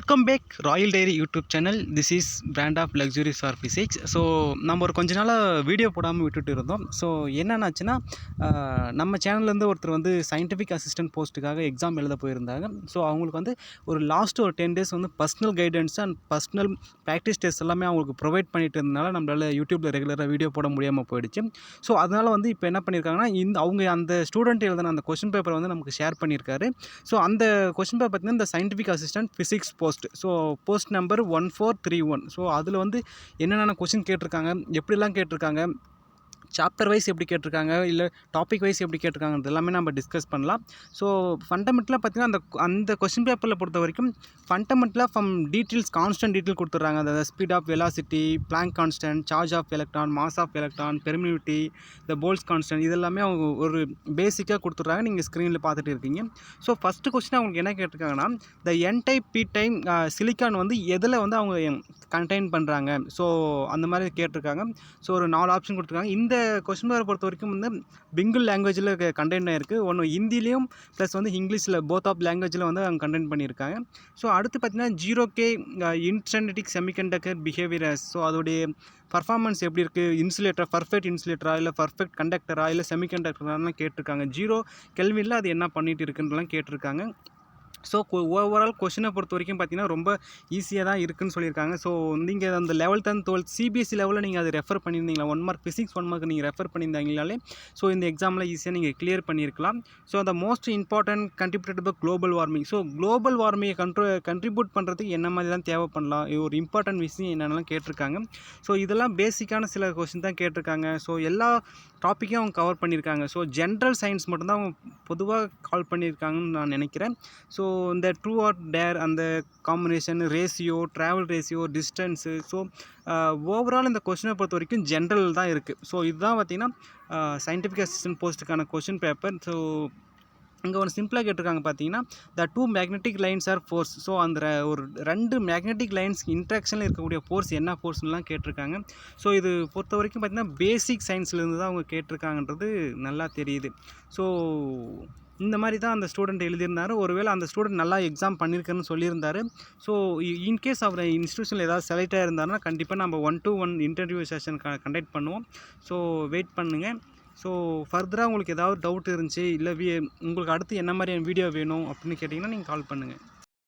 Welcome back royal diary YouTube channel. This is brand of luxuries for physics. So நம்ம ஒரு கொஞ்ச நாளாக video போடாமல் விட்டுட்டு இருந்தோம். ஸோ என்னென்னாச்சுன்னா, நம்ம சேனல்லேருந்து ஒருத்தர் வந்து சயின்டிஃபிக் அசிஸ்டன்ட் போஸ்ட்டுக்காக எக்ஸாம் எழுத போயிருந்தாங்க. ஸோ அவங்களுக்கு வந்து ஒரு லாஸ்ட் ஒரு 10 days வந்து personal guidance and personal practice test எல்லாமே அவங்களுக்கு ப்ரொவைட் பண்ணிட்டு இருந்தனால நம்மளால் யூடியூப்பில் ரெகுலராக வீடியோ போட முடியாமல் போயிடுச்சு. ஸோ அதனால் வந்து இப்போ என்ன பண்ணியிருக்காங்கன்னா, அவங்க அந்த ஸ்டூடெண்ட் எழுதின அந்த கொஷின் பேப்பரை வந்து நமக்கு ஷேர் பண்ணியிருக்காரு. ஸோ அந்த கொஷின் பேப்பர் பார்த்தீங்கன்னா, இந்த scientific assistant physics post. So post number 1431. So அதில் வந்து என்னென்ன கொஷின் கேட்டிருக்காங்க, எப்படிலாம் கேட்டிருக்காங்க, சாப்டர் வைஸ் எப்படி கேட்டிருக்காங்க, இல்லை டாபிக் வைஸ் எப்படி கேட்டிருக்காங்கன்றது எல்லாமே நம்ம டிஸ்கஸ் பண்ணலாம். ஸோ ஃபண்டமெண்டலாக பார்த்தீங்கன்னா, அந்த கொஸ்டின் பேப்பரில் பொறுத்த வரைக்கும் ஃபண்டமெண்டலாக ஃப்ரம் டீட்டெயில்ஸ், கான்ஸ்டன்ட் டீட்டெயில் கொடுத்துட்றாங்க. அந்த speed of velocity, Planck constant, charge of electron, mass of electron, permittivity, இந்த போல்ஸ் கான்ஸ்டன்ட், இதெல்லாமே அவங்க ஒரு பேசிக்காக கொடுத்துட்றாங்க. நீங்கள் ஸ்க்ரீனில் பார்த்துட்டு இருக்கீங்க. ஸோ ஃபஸ்ட்டு கொஸ்டின் அவங்களுக்கு என்ன கேட்டிருக்காங்கன்னா, இந்த n type p type silicon வந்து எதில் வந்து அவங்க கண்டெயின் பண்ணுறாங்க. ஸோ அந்த மாதிரி கேட்டிருக்காங்க. ஸோ ஒரு 4 ஆப்ஷன் கொடுத்துருக்காங்க. இந்த கொஸ்டின் பேப்பரை பொறுத்த வரைக்கும் வந்து பெங்குல் லாங்குவேஜில் கண்டெயின் ஆகிருக்கு. ஒன்று ஹிந்திலையும் ப்ளஸ் வந்து இங்கிலீஷில் போத் ஆஃப் லாங்குவேஜில் வந்து அவங்க கண்டெயின் பண்ணியிருக்காங்க. ஸோ அடுத்து பார்த்தீங்கன்னா 0K இன்ஸ்டன்டிக் செமிகண்டக்டர் பிஹேவியர்ஸ். ஸோ அதோடைய பர்ஃபார்மன்ஸ் எப்படி இருக்குது, இன்சுலேட்டர் பர்ஃபெக்ட் இன்சுலேட்டரா இல்லை பர்ஃபெக்ட் கண்டக்டரா இல்லை செமிகண்டக்டராலாம் கேட்டிருக்காங்க. 0 கெல்வினில் அது என்ன பண்ணிகிட்டு இருக்குன்றலாம் கேட்டிருக்காங்க. ஸோ ஓவரால் கொஷினை பொறுத்த வரைக்கும் பார்த்தீங்கன்னா ரொம்ப ஈஸியாக தான் இருக்குதுன்னு சொல்லியிருக்காங்க. ஸோ நீங்கள் அந்த 11th and 12th சிபிஎஸ்சி லெவலில் நீங்கள் அதை ரெஃபர் பண்ணியிருந்தீங்களா, 1 மார்க் ஃபிசிக்ஸ் 1 மார்க் நீங்கள் ரெஃபர் பண்ணியிருந்தாங்கனாலே ஸோ இந்த எக்ஸாமில் ஈஸியாக நீங்கள் கிளியர் பண்ணியிருக்கலாம். ஸோ அந்த most important contributed by global warming. So global வார்மிங்கை கண்ட்ரிபியூட் பண்ணுறதுக்கு என்ன மாதிரி தான் தேவை பண்ணலாம், ஒரு இம்பார்ட்டன்ட் விஷயம் என்னென்னலாம் கேட்டிருக்காங்க. ஸோ இதெல்லாம் பேசிக்கான சில கொஷின் தான் கேட்டிருக்காங்க. ஸோ எல்லா டாப்பிக்கையும் அவங்க கவர் பண்ணியிருக்காங்க. ஸோ ஜென்ரல் சயின்ஸ் மட்டும்தான் அவங்க பொதுவாக கால் பண்ணியிருக்காங்கன்னு நான் நினைக்கிறேன். ஸோ இந்த ட்ரூ ஆர் டேர், அந்த combination, ratio, travel ratio, distance. So overall இந்த கொஷினை பொறுத்த வரைக்கும் ஜென்ரல் தான் இருக்குது. ஸோ இதுதான் பார்த்திங்கன்னா சயின்டிஃபிக் அசிஸ்டன்ட் போஸ்ட்டுக்கான கொஷின் பேப்பர். ஸோ இங்கே ஒரு சிம்பிளாக கேட்டிருக்காங்க பார்த்தீங்கன்னா, the 2 magnetic lines are force. So அந்த ஒரு 2 மேக்னெட்டிக் லைன்ஸ் இன்ட்ராக்ஷனில் இருக்கக்கூடிய ஃபோர்ஸ் என்ன ஃபோர்ஸ்லாம் கேட்டிருக்காங்க. ஸோ இது பொறுத்த வரைக்கும் பார்த்திங்கன்னா பேசிக் சயின்ஸ்லேருந்து தான் அவங்க கேட்டிருக்காங்கன்றது நல்லா தெரியுது. ஸோ இந்த மாதிரி தான் அந்த ஸ்டூடெண்ட் எழுதியிருந்தார். ஒருவேளை அந்த ஸ்டூடெண்ட் நல்லா எக்ஸாம் பண்ணியிருக்கேன்னு சொல்லியிருந்தார். ஸோ இன்கேஸ் அவர் இன்ஸ்டியூஷனில் ஏதாவது செலக்ட் ஆகிருந்தாருன்னா கண்டிப்பாக நம்ம 1-to-1 இன்டர்வியூ செஷன் கண்டக்ட் பண்ணுவோம். ஸோ வெயிட் பண்ணுங்கள். ஸோ ஃபர்தராக உங்களுக்கு ஏதாவது டவுட் இருந்துச்சு, இல்லை உங்களுக்கு அடுத்து என்ன மாதிரியான வீடியோ வேணும் அப்படின்னு கேட்டிங்கன்னா நீங்கள் கால் பண்ணுங்கள்.